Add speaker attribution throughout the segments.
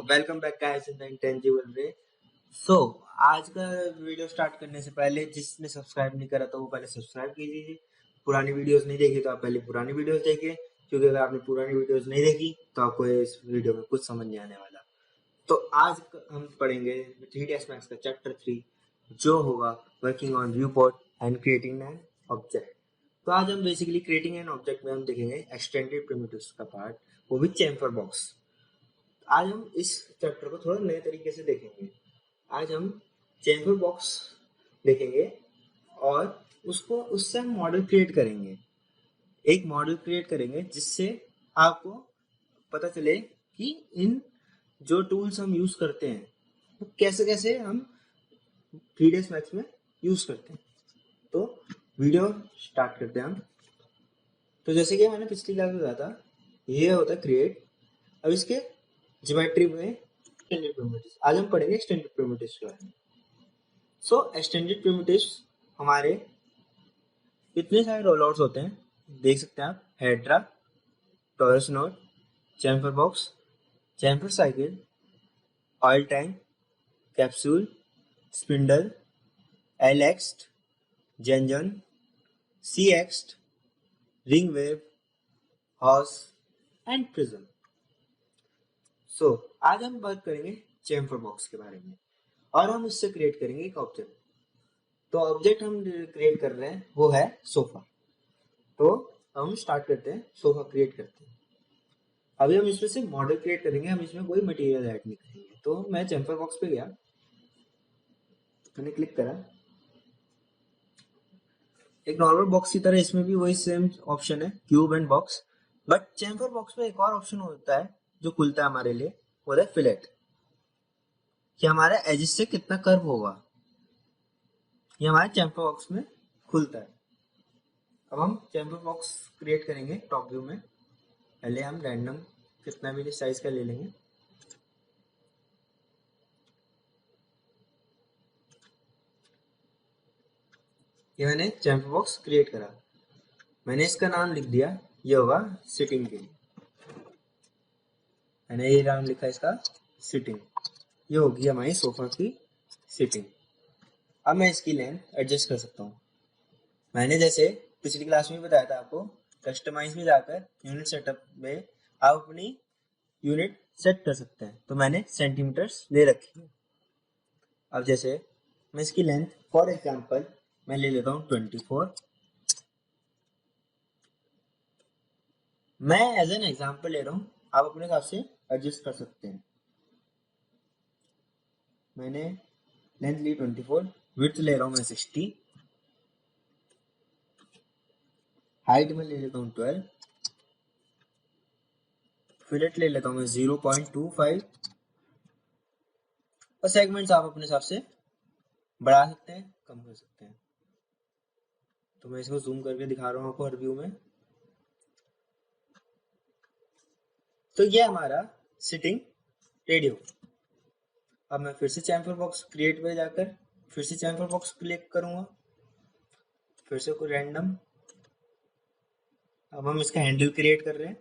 Speaker 1: Welcome back guys in the intangible way. So आज का video start करने से पहले जिसने सब्सक्राइब नहीं करा तो वो पहले सब्सक्राइब कीजिए। पुरानी वीडियोस नहीं देखी तो आप पहले पुरानी वीडियोस देखिए, क्योंकि अगर आपने पुरानी वीडियोस नहीं देखी तो आपको इस वीडियो में कुछ समझ नहीं आने वाला। तो आज हम पढ़ेंगे 3ds Max का चैप्टर 3 जो होगा working on view port and creating an object. तो आज हम बेसिकली क्रिएटिंग एन ऑब्जेक्ट में हम देखेंगे एक्सटेंडेड प्रिमिटिव्स का पार्ट, वो भी चैम्फर बॉक्स। आज हम इस चैप्टर को थोड़ा नए तरीके से देखेंगे। आज हम चैम्फर बॉक्स देखेंगे और उसको उससे हम मॉडल क्रिएट करेंगे। एक मॉडल क्रिएट करेंगे जिससे आपको पता चले कि इन जो टूल्स हम यूज करते हैं वो कैसे कैसे हम 3ds Max में यूज करते हैं। तो वीडियो स्टार्ट करते हैं हम। तो जैसे कि मैंने पिछली क्लास में बताया था, ये होता है क्रिएट। अब इसके ज्योमेट्री में एक्सटेंडेड प्रिमिटिव्स, आज हम पढ़ेंगे एक्सटेंडेड प्रिमिटिव्स के बारे में। सो एक्सटेंडेड प्रिमिटिव्स हमारे इतने सारे रोलआउट्स होते हैं, देख सकते हैं आप। Hedra, torus knot, chamfer box, chamfer साइकिल, oil tank, capsule, spindle, L ext, gengon, C ext, ring wave, hose and prism. So आज हम बात करेंगे चैम्फर बॉक्स के बारे में और हम उससे क्रिएट करेंगे एक ऑब्जेक्ट। तो ऑब्जेक्ट हम क्रिएट कर रहे हैं वो है सोफा। तो हम स्टार्ट करते हैं, सोफा क्रिएट करते हैं। अभी हम इसमें से मॉडल क्रिएट करेंगे, हम इसमें कोई मटेरियल ऐड नहीं करेंगे। तो मैं चैम्फर बॉक्स पे गया, मैंने क्लिक करा। एक नॉर्मल बॉक्स की तरह इसमें भी वही सेम ऑप्शन है, cube and box. But chamfer box में एक और ऑप्शन होता है जो खुलता है हमारे लिए, वो है फिलेट, कि हमारे एजिस से कितना कर्व होगा, ये हमारे चैम्फर बॉक्स में खुलता है। अब हम चैम्फर बॉक्स क्रिएट करेंगे टॉप व्यू में। पहले हम रैंडम कितना भी साइज का ले लेंगे। ये मैंने चैम्फर बॉक्स क्रिएट करा, मैंने इसका नाम लिख दिया, ये होगा सिटिंग के लिए। मैंने ये नाम लिखा इसका सिटिंग, ये होगी हमारी सोफा की सिटिंग। अब मैं इसकी लेंथ एडजस्ट कर सकता हूँ। मैंने जैसे पिछली क्लास में बताया था आपको, कस्टमाइज में जाकर यूनिट सेटअप में आप अपनी यूनिट सेट कर सकते हैं। तो मैंने सेंटीमीटर्स ले रखी है। अब जैसे मैं इसकी लेंथ फॉर एग्जांपल मैं ले लेता हूँ 24। मैं एज एन एग्जांपल ले रहा हूँ, आप अपने हिसाब से एडजस्ट कर सकते हैं। मैंने लेंथ ली 24, विड्थ ले रहा हूँ मैं 60, हाइट में ले लेता हूँ 12, फिलेट ले लेता हूँ मैं 0.25 और सेगमेंट्स आप अपने हिसाब से बढ़ा सकते हैं, कम कर सकते हैं। तो मैं इसको जूम करके दिखा रहा हूँ आपको हर व्यू में। तो ये हमारा सिटिंग रेडी हो। अब मैं फिर से चैम्फर बॉक्स क्रिएट पे जाकर फिर से चैम्फर बॉक्स क्लिक करूंगा, फिर से कोई रैंडम। अब हम इसका हैंडल क्रिएट कर रहे हैं,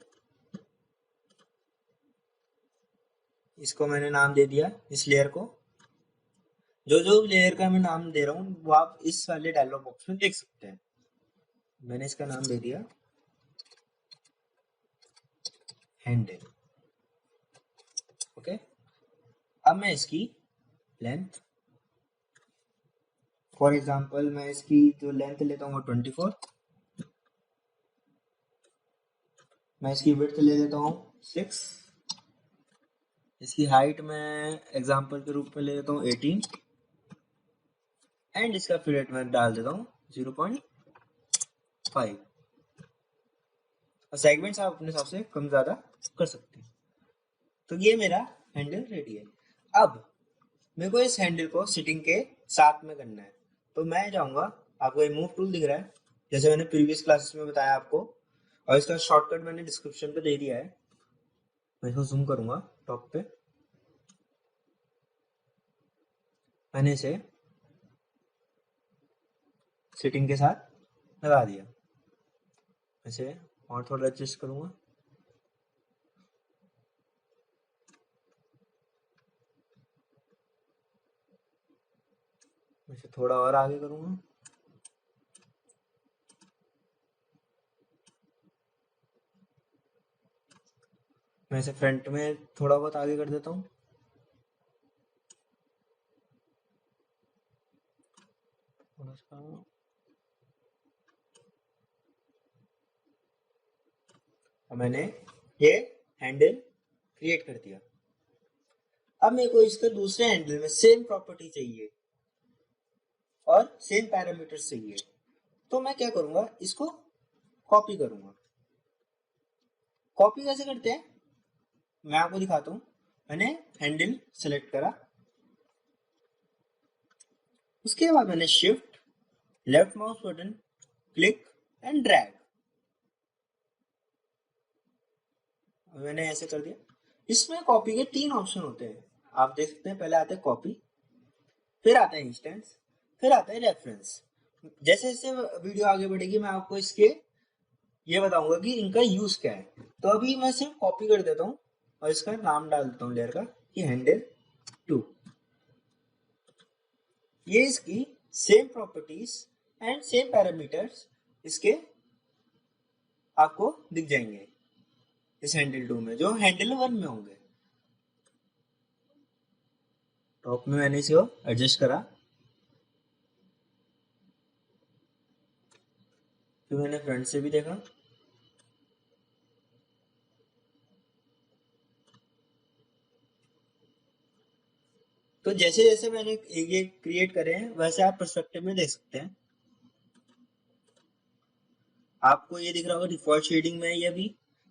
Speaker 1: इसको मैंने नाम दे दिया इस लेयर को। जो जो लेयर का मैं नाम दे रहा हूँ वो आप इस वाले डायलॉग बॉक्स में देख सकते हैं। मैंने इसका नाम दे दिया हैंडल। ओके, अब मैं इसकी लेंथ फॉर एग्जांपल मैं इसकी जो लेंथ लेता हूँ वो 24, मैं इसकी विड्थ ले लेता हूँ 6, इसकी हाइट मैं एग्जांपल के रूप में ले लेता हूँ 18 एंड इसका फिलेट मैं डाल देता हूँ 0.5 और सेगमेंट्स आप अपने हिसाब से कम ज्यादा कर सकते हैं। तो ये मेरा हैंडल रेडी है। अब मेरे को इस हैंडल को सिटिंग के साथ में करना है। तो मैं जाऊंगा, आपको ये मूव टूल दिख रहा है जैसे मैंने प्रीवियस क्लासेस में बताया आपको, और इसका शॉर्टकट मैंने डिस्क्रिप्शन पे दे दिया है। मैं इसको जूम करूंगा टॉप पे, मैंने इसे सिटिंग के साथ लगा दिया। इसे और थोड़ा एडजस्ट करूंगा। इसे थोड़ा और आगे करूंगा। मैं इसे फ्रंट में थोड़ा बहुत आगे कर देता हूँ। थोड़ा सा मैंने ये हैंडल क्रिएट कर दिया। अब मेरे को इसका दूसरे हैंडल में सेम प्रॉपर्टी चाहिए और सेम पैरामीटर्स चाहिए, तो मैं क्या करूंगा, इसको कॉपी करूंगा। कॉपी कैसे करते हैं मैं आपको दिखाता हूँ। मैंने हैंडल सेलेक्ट करा, उसके बाद मैंने shift left mouse button click and drag, मैंने ऐसे कर दिया। इसमें कॉपी के 3 ऑप्शन होते हैं, आप देख सकते हैं। पहले आता है कॉपी, फिर आता है इंस्टेंस, फिर आता है रेफरेंस। जैसे जैसे वीडियो आगे बढ़ेगी मैं आपको इसके ये बताऊंगा कि इनका यूज क्या है। तो अभी मैं सिर्फ कॉपी कर देता हूँ और इसका नाम डाल देता हूँ लेयर का कि हैंडल 2। ये इसकी same properties and same parameters इसके आपको दिख जाएंगे इस हैंडल 2 में, जो हैंडल 1 में होंगे। टॉप में मैंने इसको एडजस्ट करा, फिर मैंने फ्रंट से भी देखा। तो जैसे जैसे मैंने ये क्रिएट करे हैं वैसे आप पर्सपेक्टिव में देख सकते हैं। आपको ये दिख रहा होगा डिफॉल्ट शेडिंग में ये भी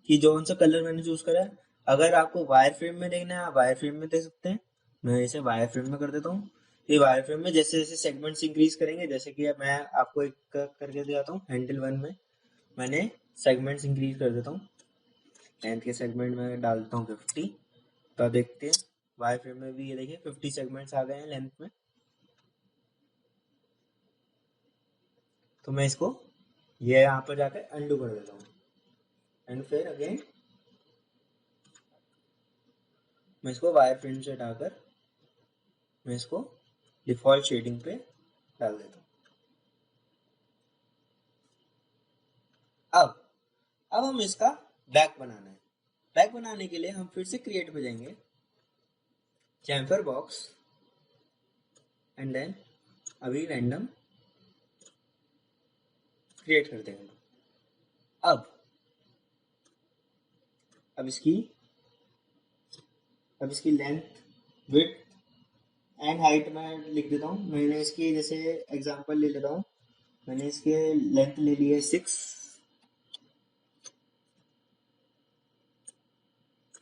Speaker 1: कि जौन सा कलर मैंने चूज करा है। अगर आपको वायर फ्रेम में देखना है आप वायर फ्रेम में देख सकते हैं। मैं इसे वायर फ्रेम में कर देता हूँ। ये वायर फ्रेम में जैसे जैसे सेगमेंट्स इंक्रीज करेंगे, जैसे कि मैं आपको एक करके दिखाता हूँ। हैंडल 1 में मैंने सेगमेंट्स इंक्रीज कर देता हूँ। लेंथ के सेगमेंट में डाल देता हूँ 50। तो देखते हैं वायर फ्रेम में भी ये देखिए 50 सेगमेंट्स आ गए हैं लेंथ में। तो मैं इसको ये यहाँ पर जाकर अंडू कर देता हूँ एंड फिर अगेन मैं इसको वायर फ्रेम से हटाकर मैं इसको डिफॉल्ट शेडिंग पे डाल देता हूँ। अब हम इसका बैक बनाना है। बैक बनाने के लिए हम फिर से क्रिएट पे जाएंगे, चैम्फर बॉक्स एंड देन अभी रैंडम क्रिएट कर देंगे। अब इसकी लेंथ विड्थ एंड हाइट में लिख देता हूँ। मैंने इसकी जैसे एग्जांपल ले लेता हूँ। मैंने इसके लेंथ ले ली है 6,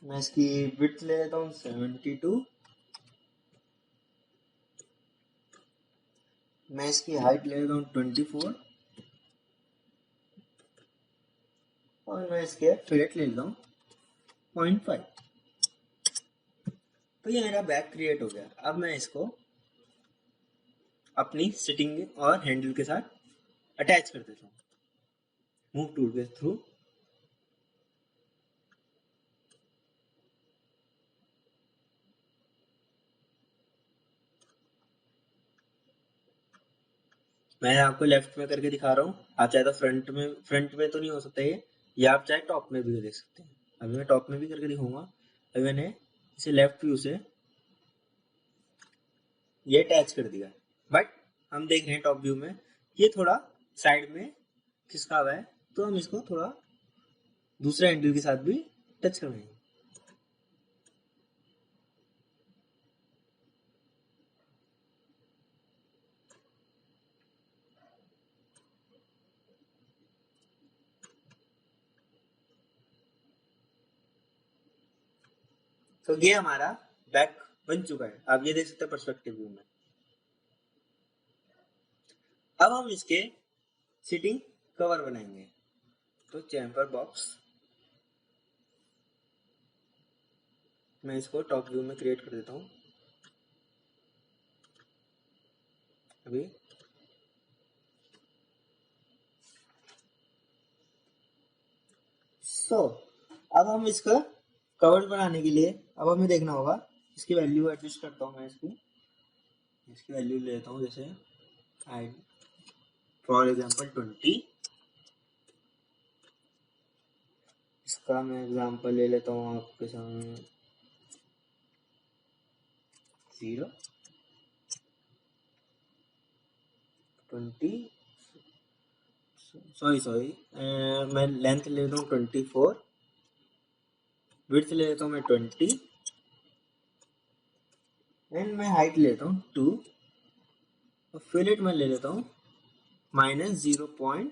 Speaker 1: मैं इसकी विड्थ ले लेता हूँ 72, मैं इसकी हाइट ले लेता हूँ 24 और मैं इसके फिलेट ले लेता हूँ 0.5। तो ये मेरा बैक क्रिएट हो गया। अब मैं इसको अपनी सिटिंग और हैंडल के साथ अटैच कर देता हूँ मूव टूल के थ्रू। मैं आपको लेफ्ट में करके दिखा रहा हूँ, आप चाहे तो फ्रंट में तो नहीं हो सकता ये, या आप चाहे टॉप में भी देख सकते हैं। अभी मैं टॉप में भी करके दिखाऊंगा। अभी मैंने इसे लेफ्ट व्यू से ये अटैच कर दिया, बट हम देख रहे हैं टॉप व्यू में ये थोड़ा साइड में खिसका हुआ है, तो हम इसको थोड़ा दूसरे हैंडल के साथ भी टच करवाएंगे। तो ये हमारा बैक बन चुका है, आप ये देख सकते हैं पर्सपेक्टिव व्यू में। अब हम इसके सिटिंग कवर बनाएंगे। तो चैम्फर बॉक्स मैं इसको टॉप व्यू में क्रिएट कर देता हूँ। अभी अब हम इसका कवर बनाने के लिए अब हमें देखना होगा इसकी वैल्यू एडजस्ट करता हूँ। मैं इसकी वैल्यू ले लेता हूँ जैसे फॉर एग्जाम्पल 20, इसका मैं एग्जाम्पल ले लेता हूँ आपके सामने 0, 20, सॉरी मैं लेंथ ले लेता हूँ 24, विड्थ ले लेता हूँ मैं 20 एंड मैं हाइट ले लेता हूँ 2 और फिलेट में ले लेता हूँ -0.5।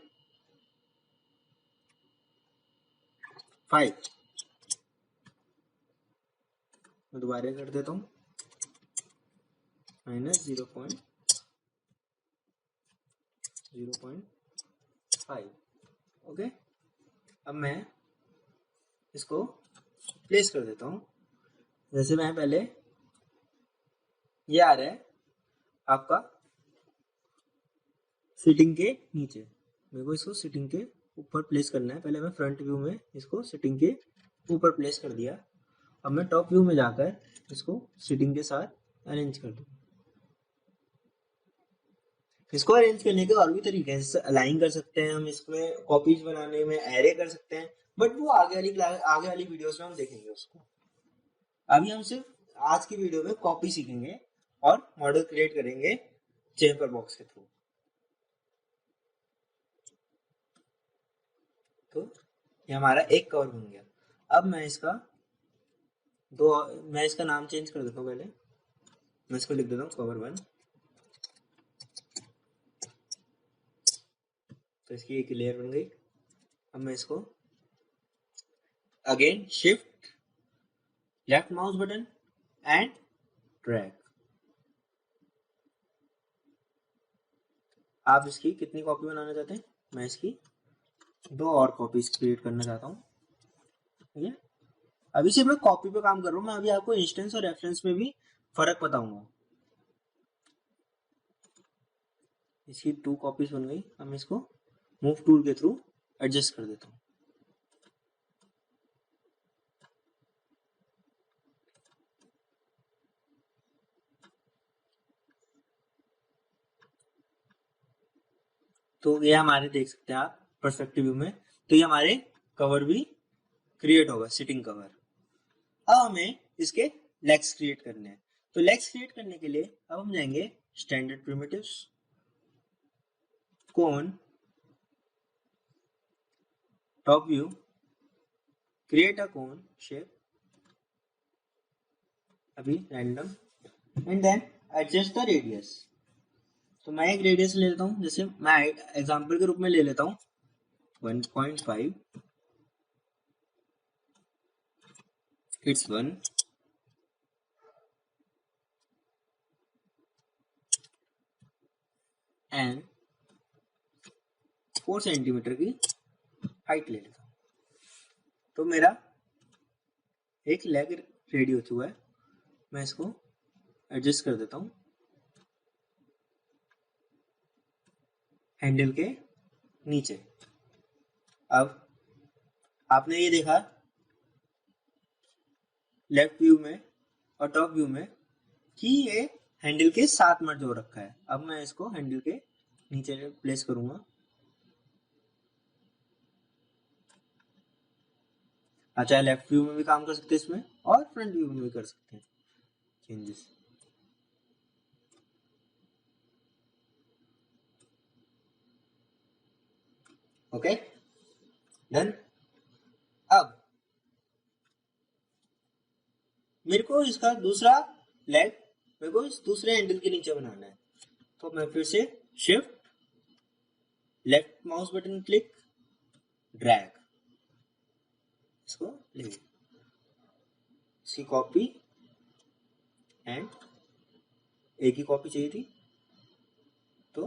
Speaker 1: मैं दोबारा कर देता हूँ -0.5। ओके, अब मैं इसको प्लेस कर देता हूँ। जैसे मैं पहले, ये आ रहा है आपका सिटिंग के नीचे, मेरे को इसको सिटिंग के ऊपर प्लेस करना है। पहले मैं फ्रंट व्यू में इसको सिटिंग के ऊपर प्लेस कर दिया। अब मैं टॉप व्यू में जाकर इसको सिटिंग के साथ अरेंज कर दूँ। इसको अरेंज करने के और भी तरीके हैं, जैसे अलाइन कर सकते हैं हम, इसमें कॉपीज बनाने में एरे कर सकते हैं, बट वो आगे वाली वीडियोस में हम देखेंगे उसको। अभी हम सिर्फ आज की वीडियो में कॉपी सीखेंगे और मॉडल क्रिएट करेंगे चेम्बर बॉक्स के थ्रू। तो ये हमारा एक कवर बन गया। अब मैं इसका नाम चेंज कर देता हूँ। पहले मैं इसको लिख देता हूँ कवर 1। तो इसकी एक लेयर बन गई। अब मैं इसको again shift left mouse button and drag. आप इसकी कितनी कॉपी बनाना चाहते हैं? मैं इसकी 2 और कॉपीज क्रिएट करना चाहता हूँ। ठीक है, अभी सिर्फ मैं कॉपी पे काम कर रहा हूँ। मैं अभी आपको इंस्टेंस और रेफरेंस में भी फर्क बताऊंगा। इसकी 2 कॉपीज बन गई। अब मैं इसको मूव टूल के थ्रू एडजस्ट कर देता हूँ। तो ये हमारे देख सकते हैं आप पर्सपेक्टिव व्यू में। तो ये हमारे कवर भी क्रिएट होगा, सिटिंग कवर। अब हमें इसके लेग्स क्रिएट करने हैं। तो लेग्स क्रिएट करने के लिए अब हम जाएंगे standard primitives, cone, top view, create a cone shape, अभी random, and then adjust the radius. तो मैं एक रेडियस ले लेता हूँ, जैसे मैं एग्जांपल के रूप में ले लेता हूँ 1.5, इट्स 1, एंड 4 सेंटीमीटर की हाइट ले लेता हूँ। तो मेरा एक लेग रेडी हो चुका है। मैं इसको एडजस्ट कर देता हूँ हैंडल के नीचे। अब आपने ये देखा लेफ्ट व्यू में और टॉप व्यू में कि ये हैंडल के साथ मर्ज हो रखा है। अब मैं इसको हैंडल के नीचे प्लेस करूंगा। अच्छा, लेफ्ट व्यू में भी काम कर सकते हैं इसमें और फ्रंट व्यू में भी कर सकते हैं चेंजेस। Okay done. अब मेरे को इसका दूसरा लेग मेरे को इस दूसरे हैंडल के नीचे बनाना है। तो मैं फिर से shift left mouse button click, drag, इसको ले, इसकी कॉपी एंड एक ही कॉपी चाहिए थी तो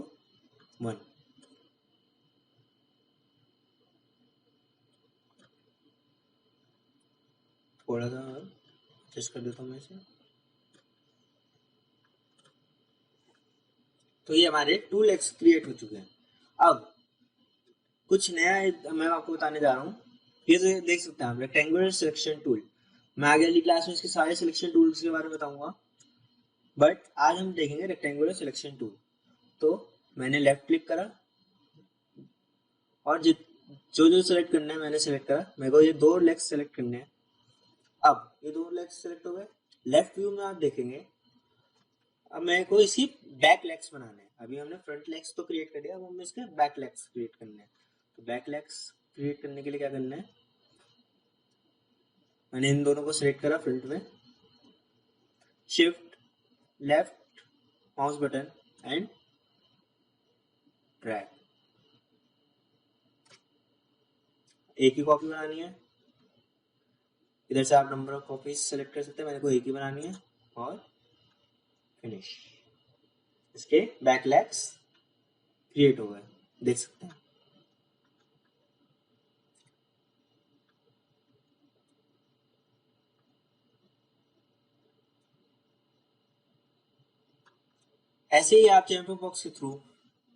Speaker 1: 1। थोड़ा सा एडजस्ट कर देता हूँ मैं इसे। तो ये हमारे 2 लेग्स क्रिएट हो चुके हैं। अब कुछ नया मैं आपको बताने जा रहा हूँ। ये देख सकते हैं आप रेक्टेंगुलर सिलेक्शन टूल। मैं आगे वाली क्लास में इसके सारे सिलेक्शन टूल्स के बारे में बताऊंगा, बट आज हम देखेंगे रेक्टेंगुलर सिलेक्शन टूल। तो मैंने लेफ्ट क्लिक करा और जो जो सिलेक्ट करना है मैंने सिलेक्ट करा। मेरे को ये 2 लेग्स सिलेक्ट करने हैं। अब ये 2 लेग्स सिलेक्ट हो गए। लेफ्ट व्यू में आप देखेंगे, अब मेरे को इसकी बैक लेग्स बनाने हैं। अभी हमने फ्रंट लेग्स तो क्रिएट कर दिया, अब हमें इसके बैक लेग्स क्रिएट करने हैं। तो बैक लेग्स क्रिएट करने के लिए क्या करना है, मैंने इन दोनों को सिलेक्ट करा फ्रंट में, shift left mouse button and drag. एक ही कॉपी बनानी है, इधर से आप नंबर ऑफ कॉपीज सेलेक्ट कर सकते हैं, मेरे को एक ही बनानी है और फिनिश। इसके बैक लेग्स क्रिएट हो गए, देख सकते हैं। ऐसे ही आप चैम्बर बॉक्स के थ्रू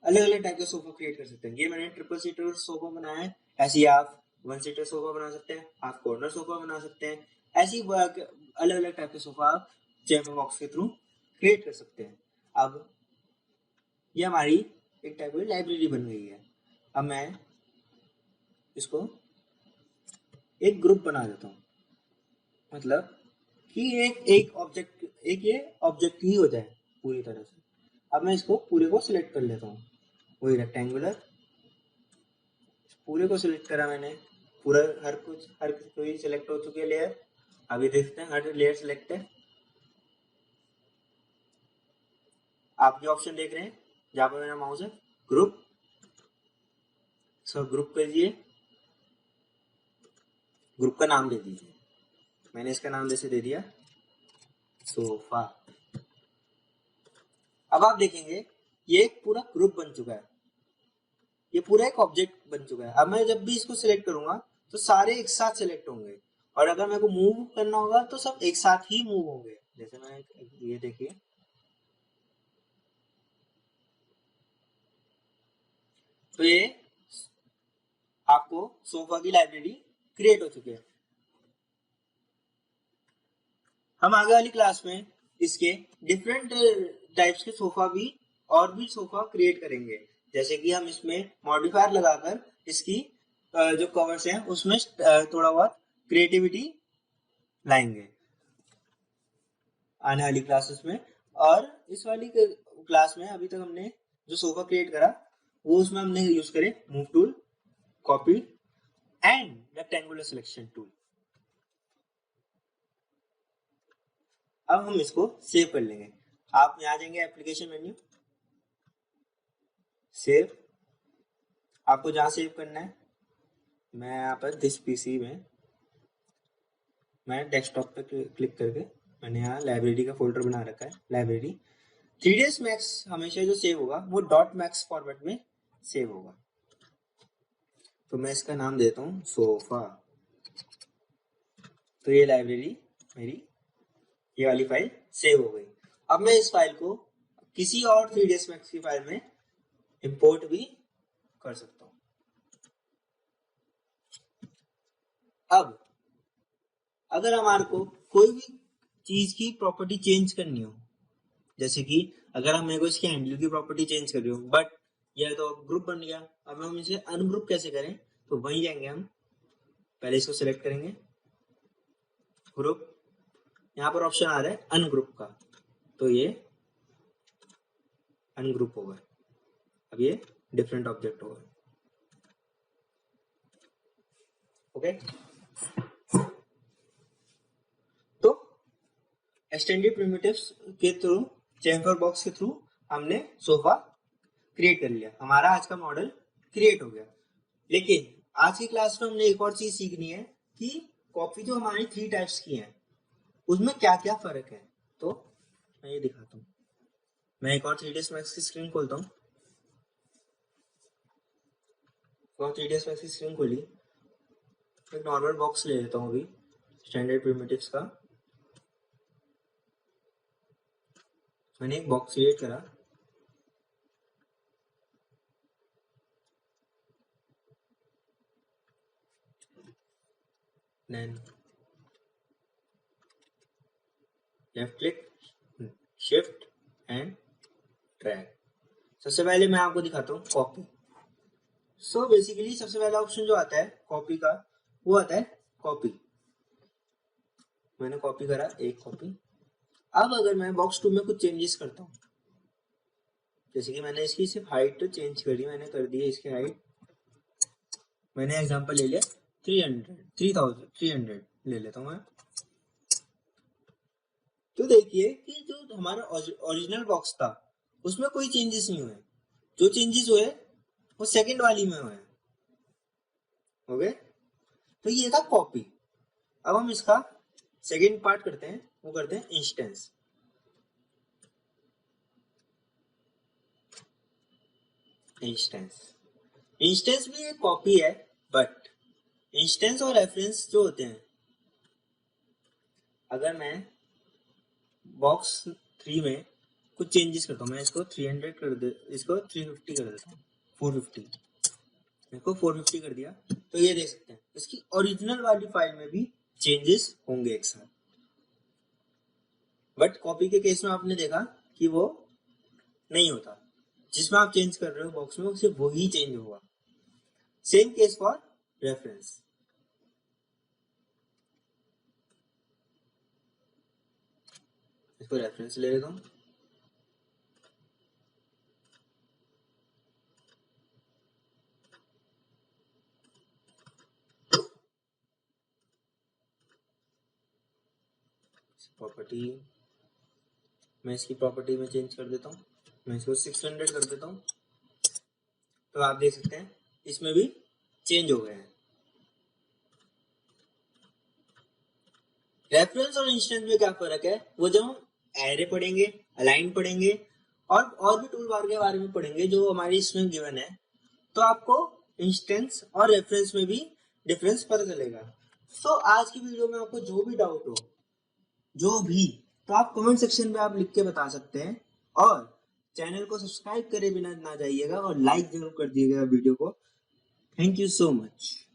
Speaker 1: अलग अलग टाइप के सोफा क्रिएट कर सकते हैं। ये मैंने ट्रिपल सीटर सोफा बनाया है, ऐसे ही आप 1 सीटर सोफा बना सकते हैं, आप कॉर्नर सोफा बना सकते हैं। ऐसे ही अलग अलग टाइप के सोफा आप चैम्बर बॉक्स के थ्रू क्रिएट कर सकते हैं। अब ये हमारी एक टाइप की लाइब्रेरी बन गई है। अब मैं इसको एक ग्रुप बना देता हूँ, मतलब कि एक ऑब्जेक्ट, एक ये ऑब्जेक्ट ही हो जाए पूरी तरह से। अब मैं इसको पूरे को सिलेक्ट कर लेता हूँ, वही रेक्टेंगुलर, पूरे को सिलेक्ट करा मैंने, पूरा हर कोई सिलेक्ट हो चुकी है लेयर। अभी देखते हैं हर लेयर सिलेक्ट है। आप ये ऑप्शन देख रहे हैं जहाँ पर मेरा माउस है, ग्रुप, सब ग्रुप कर दिए। ग्रुप का नाम दे दीजिए, मैंने इसका नाम जैसे दे दिया सोफा। अब आप देखेंगे ये एक पूरा ग्रुप बन चुका है, ये पूरा एक ऑब्जेक्ट बन चुका है। अब मैं जब भी इसको सिलेक्ट करूंगा तो सारे एक साथ सिलेक्ट होंगे, और अगर मेरे को मूव करना होगा तो सब एक साथ ही मूव होंगे। जैसे मैं ये देखिए, तो ये आपको सोफा की लाइब्रेरी क्रिएट हो चुकी है। हम आगे वाली क्लास में इसके डिफरेंट टाइप्स के सोफा भी और भी सोफा क्रिएट करेंगे। जैसे कि हम इसमें मॉडिफायर लगाकर इसकी जो कवर्स हैं उसमें थोड़ा बहुत क्रिएटिविटी लाएंगे आने वाली क्लासेस में। और इस वाली क्लास में अभी तक हमने जो सोफा क्रिएट करा वो उसमें हमने यूज करे move tool, copy and rectangular selection tool. अब हम इसको सेव कर लेंगे। आप यहाँ जाएंगे एप्लीकेशन मेन्यू, सेव, आपको जहाँ सेव करना है, मैं यहाँ पर दिस पीसी में मैं डेस्कटॉप पे क्लिक करके मैंने यहाँ लाइब्रेरी का फोल्डर बना रखा है, लाइब्रेरी। 3ds मैक्स हमेशा जो सेव होगा वो डॉट मैक्स फॉर्मेट में सेव होगा। तो मैं इसका नाम देता हूँ सोफा। तो ये लाइब्रेरी मेरी, ये वाली फाइल सेव हो गई। अब मैं इस फाइल को किसी और 3ds मैक्स की फाइल में इंपोर्ट भी कर सकता हूँ। अब अगर हमारे को कोई भी चीज की प्रॉपर्टी चेंज करनी हो, जैसे कि अगर हम मेरे को इसके हैंडल की प्रॉपर्टी चेंज कर रही हो, बट यह तो ग्रुप बन गया, अब हम इसे अनग्रुप कैसे करें, तो वहीं जाएंगे हम, पहले इसको सिलेक्ट करेंगे ग्रुप, यहाँ पर ऑप्शन आ रहा है अनग्रुप का, तो ये अनग्रुप होगा। अब ये डिफरेंट ऑब्जेक्ट होगा। ओके, तो एक्सटेंडेड प्रिमिटिव्स के थ्रू, चैम्फर बॉक्स के थ्रू हमने सोफा क्रिएट कर लिया, हमारा आज का मॉडल क्रिएट हो गया। लेकिन आज की क्लास में हमने एक और चीज सीखनी है कि कॉपी जो हमारी 3 टाइप्स की है उसमें क्या क्या फर्क है। तो मैं ये दिखाता हूँ, मैं एक और 3ds मैक्स की स्क्रीन खोलता हूँ। तो 3ds मैक्स की स्क्रीन खोली, एक नॉर्मल बॉक्स ले लेता हूँ अभी स्टैंडर्ड प्रिमिटिव्स का। मैंने एक बॉक्स क्रिएट करा, then left click, shift and drag. सबसे पहले मैं आपको दिखाता हूँ कॉपी। सो बेसिकली सबसे पहला ऑप्शन जो आता है कॉपी का, वो आता है कॉपी। मैंने कॉपी करा एक कॉपी। अब अगर मैं बॉक्स 2 में कुछ चेंजेस करता हूँ, जैसे कि मैंने इसकी सिर्फ हाइट चेंज करी, मैंने कर दी है इसकी हाइट, मैंने एग्जांपल ले लिया 300 ले लेता हूँ मैं। तो देखिए कि जो हमारा ओरिजिनल बॉक्स था उसमें कोई चेंजेस नहीं हुए, जो चेंजेस हुए वो सेकंड वाली में हुए। ओके, तो ये था कॉपी। अब हम इसका सेकंड पार्ट करते हैं, वो करते हैं इंस्टेंस। इंस्टेंस भी एक कॉपी है, बट इंस्टेंस और रेफरेंस जो होते हैं, अगर मैं बॉक्स 3 में कुछ चेंजेस करता हूँ, मैं इसको 300 कर दे, इसको 350 कर देता हूँ, 450, इसको 450 कर दिया, तो ये देख सकते हैं इसकी ओरिजिनल वाली फाइल में भी चेंजेस होंगे एक साथ। बट कॉपी के केस में आपने देखा कि वो नहीं होता, जिसमें आप चेंज कर रहे हो बॉक्स में सिर्फ वही चेंज होगा। Same case for reference. इसको रेफरेंस ले लेता हूँ। प्रॉपर्टी, मैं इसकी प्रॉपर्टी में चेंज कर देता हूँ, मैं इसको 600 कर देता हूँ, तो आप देख सकते हैं इसमें भी चेंज हो गए हैं। रेफरेंस और इंस्टेंस में क्या फर्क है, वो जब हम एरे पढ़ेंगे, अलाइन पढ़ेंगे और भी टूल बार के बारे में पढ़ेंगे जो हमारी इसमें गिवन है, तो आपको इंस्टेंस और रेफरेंस में भी डिफरेंस पता चलेगा। सो आज की वीडियो में आपको जो भी डाउट हो, जो भी, तो आप कमेंट सेक्शन में आप लिख के बता सकते हैं, और चैनल को सब्सक्राइब करे बिना ना जाइएगा और लाइक जरूर कर दिएगा वीडियो को। Thank you so much.